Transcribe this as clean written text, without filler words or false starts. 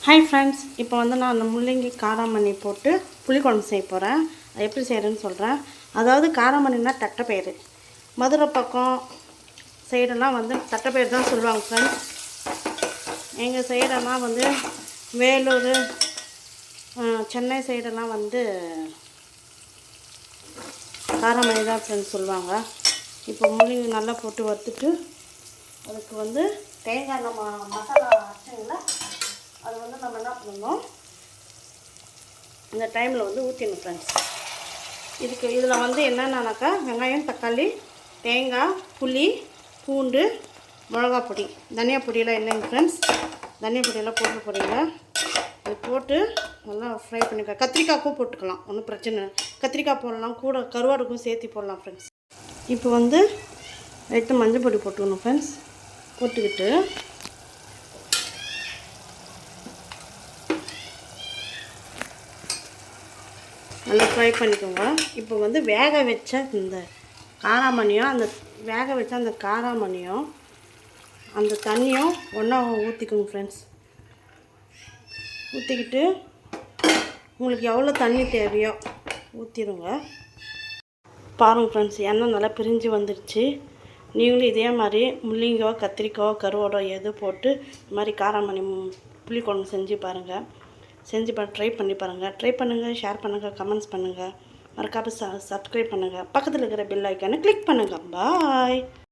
Hi friends, இப்போ வந்து நான் அந்த முள்ளங்கி காராமணி போட்டு புளிக்குழம்பு செய்ய போகிறேன். அது எப்படி செய்கிறேன்னு சொல்கிறேன். அதாவது காராமணின்னா தட்டைப்பயிறு. மதுரை பக்கம் சைடெல்லாம் வந்து தட்டைப்பயிறு தான் சொல்லுவாங்க ஃப்ரெண்ட்ஸ். எங்கள் சைடெல்லாம் வந்து வேலூர், சென்னை சைடெல்லாம் வந்து காராமணி தான் ஃப்ரெண்ட்ஸ் சொல்லுவாங்க. இப்போ முள்ளங்கி நல்லா போட்டு வறுத்துட்டு அதுக்கு வந்து தேங்காய் நம்ம மசாலா அரைச்சிங்களா அது வந்து நம்ம என்ன பண்ணணும், இந்த டைமில் வந்து ஊற்றிடணும் ஃப்ரெண்ட்ஸ். இதில் வந்து என்னென்னாக்கா வெங்காயம், தக்காளி, தேங்காய், புளி, பூண்டு, மிளகா பொடி, தனியா பொடியெல்லாம் இல்லைங்க ஃப்ரெண்ட்ஸ். தனியா பொடியெல்லாம் போட்டு போடுங்க. அது போட்டு நல்லா ஃப்ரை பண்ணிக்கலாம். கத்திரிக்காய்க்கும் போட்டுக்கலாம், ஒன்றும் பிரச்சனை இல்லை. கத்திரிக்காய் போடலாம், கூட கருவாடுக்கும் சேர்த்து போடலாம் ஃப்ரெண்ட்ஸ். இப்போ வந்து எடுத்து மஞ்சள் பொடி போட்டுக்கணும் ஃப்ரெண்ட்ஸ். போட்டுக்கிட்டு நல்லா ஃப்ரை பண்ணிக்கோங்க. இப்போ வந்து வேக வச்ச இந்த காராமணியும் அந்த காராமணியும் அந்த தண்ணியும் ஒன்றா ஊற்றிக்கோங்க ஃப்ரெண்ட்ஸ். ஊற்றிக்கிட்டு உங்களுக்கு எவ்வளோ தண்ணி தேவையோ ஊற்றிடுங்க. பாருங்கள் ஃப்ரெண்ட்ஸ், எண்ணெய் நல்லா பிரிஞ்சு வந்துடுச்சு. நீங்களும் இதே மாதிரி முள்ளங்கியோ, கத்திரிக்காயோ, கருவாடோ எது போட்டு இந்த மாதிரி காராமணி புளிக்குழம்பு செஞ்சு பாருங்கள். ட்ரை பண்ணி பாருங்கள். ட்ரை பண்ணுங்கள், ஷேர் பண்ணுங்கள், கமெண்ட்ஸ் பண்ணுங்கள். மறக்காமல் சப்ஸ்கிரைப் பண்ணுங்கள். பக்கத்தில் இருக்கிற பெல் ஐக்கானை கிளிக் பண்ணுங்கள். பாய்.